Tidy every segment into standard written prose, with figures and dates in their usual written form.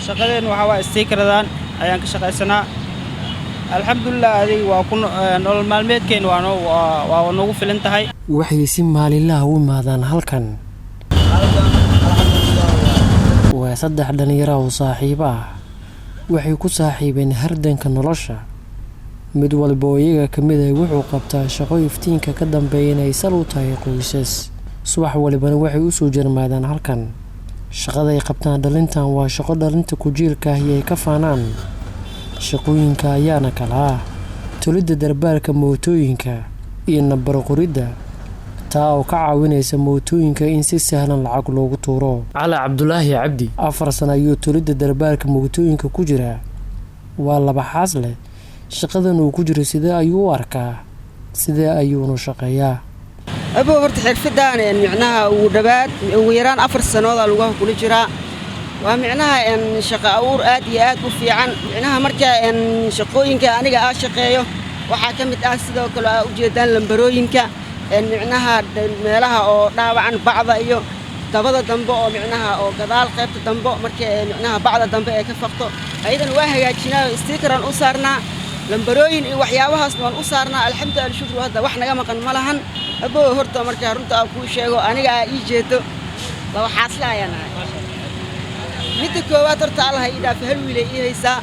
shaqadeen waxa waa stickeradan ayaan ka shaqaysanaa alxamdulillah adig waa ku nolol maalmeedkeen waa nagu filan tahay waxay si maalinlaha u imaadaan halkan waa saddex dhalinyaro oo saaxiibo ah waxay ku saaxiibeen hardanka nolosha mid walba oo iyaga ka mid ah wuxuu qabtaa shaqo iftiinka ka dambeeya inay sal u tahay qoysas subax walibana waxay u soo jarmaadaan halkan shaqada ay qabtaan dhalintan waa shaqo dhalinta ku jiilka ah ay ka faanaan shaqooyinka ayaana kala ah tolidda darbaarka mootooyinka iyo nabar qoridda taa oo ka caawinaysa mootooyinka in si sahlan lacag loogu tuuro cali cabdulaahi cabdi 4 sano ayuu tolidda darbaarka mootooyinka ku jira waa laba xaas leh shaqadan uu ku jiro sidee ayuu u arkaa sidee ayuuna shaqeeyaa abo horta xirfadaan micnaha uu dhabaad ugu yaraan 4 sanooda lagu kula jiraa waa micnaha shaqo abuur aad iyo aad u fiican micnaha marka shaqooyinka aniga aan shaqeeyo waxa ka mid ah sidoo kale u jeedaan lambarooyinka micnaha meelaha oo dhaawacan bacda iyo dabada dambe oo micnaha oo gadaal qaybta dambe marka micnaha bacda dambe ee ka faqto aydan waa hagaajinaa stickeran u saarnaa lambarooyin iyo waxyaabahaas waan u saarnaa alxamdulillah shukru hadda wax naga maqan ma lahan abo horta marka runta aan ku sheego aniga ii jeedo laba xaasla ayaan midda koowaad horta Allah ii dhaaf hal wiil ii haysa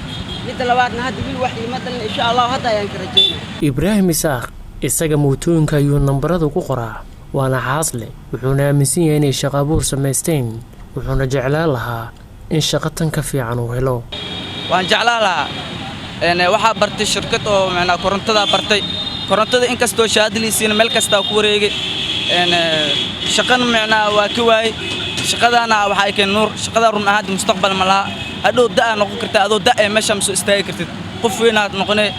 midda labaadna hadda wiil wax ii madan insha Allah hadda ayaan ka rajaynaa Ibrahim Isaaq isaga mootooyinka ayuu nambarada ku qoraa waana xaasle wuxuuna aaminsan yahay inay shaqo abuur samaysteen wuxuuna jeclaan lahaa in shaqo tan ka fiican uu helo waan jeclaan lahaa waxaa bartay shirkad oo macnaa korontada bartay korontada inkastoo shaadliisiina meel kasta ku wareegay shaqan macnaa waa ka waay shaqadana waxa ay keen nuur shaqada run ahaad mustaqbal ma laha hadhow daa noqon kartaa adoo daa meesha ma soo istaagi kartid qof weynaad noqonay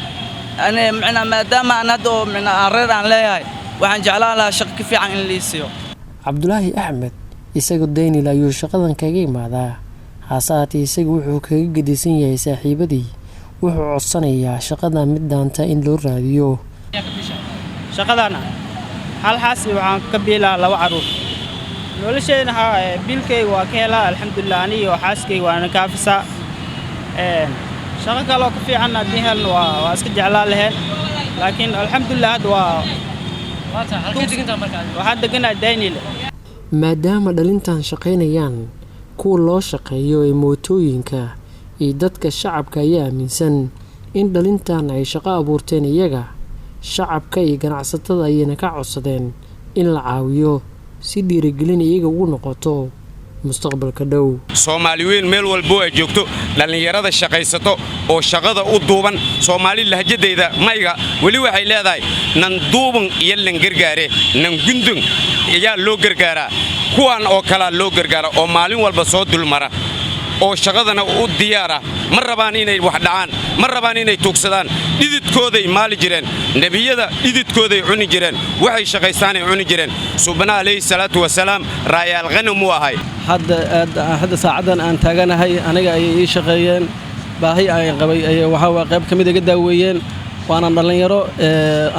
ana macnaa maadaama aan hadda macnaa reer aan leeyahay waxaan jeclaan lahaa shaqo ka fiican in la siiyo Cabdulaahi Axmed isaga Daynil ayuu shaqadan kaga imaadaa haasaati isaga wuxuu kaga gedisan yahay saaxiibadii wuxuu codsanayaa shaqada mid daanta in loo raadiyo shaqadana hal xaas waxaan ka biilaa 2 caruur nolosheena biilkay waa ka helaa alxamdulillah aniga xaaskay waana kaafisaa shaqo kale oo ka fiican hadii helno waa iska jeclaan lahayn laakiin alxamdulillah hadda waxaan deganaa Daynil maadaama dhalintan shaqaynayaan kuwa loo shaqeeyo ee mootooyinka iyo dadka shacabka ayaa aaminsan in dhalintan ay shaqo abuurteen iyaga shacabka iyo ganacsatada ayayna ka codsadeen in la caawiyo si dhiirigelin iyaga ugu noqoto mustaqbalka dhow Soomaaliyeed meel walba ay joogto dhalinyarada shaqaysato oo shaqada u duuban Soomaali lahjadeeda mayga wali waxay leedahay nan duuban iyo lan gargaare nan gundun ayaa loo gargaaraa kuwan oo kala loo gargaara oo maalin walba soo dulmara oo shaqadana u diyaara ma rabaan inay wax dhacaan ma rabaan inay tuugsadaan dhididkooday maali jireen nabiyada dhididkooday cuni jireen waxay shaqaystaanay cuni jireen subhana alayhi salatu wasalaam raayal ghanam wahay hadda saacadan aan taaganahay aniga ay ii shaqeeyeen baahi ay qabay waxa waa qayb kamid ah daaweeyeen waana dhalinyaro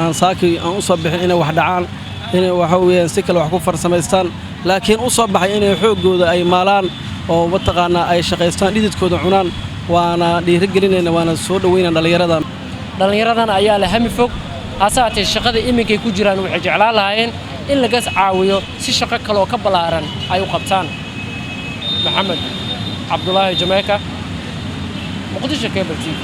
aan saaki aan u soo bixin inay wax dhacaan inay waxa weeyaan si kale wax ku farsamaystaan laakiin u soo baxay inay xoogooda ay maalaan oo mataqaana ay shaqaystaan dhididkooda cunaan waana dhiirigelinayna waana soo dhaweynaa dhalinyaradan ayaa la hami fog haasaatee shaqada iminkay ku jiraan waxay jeclaan lahaayeen in laga caawiyo si shaqo kale oo ka balaaran ay u qabtaan maxamed cabdulaahi jameeka muqdisho Cable TV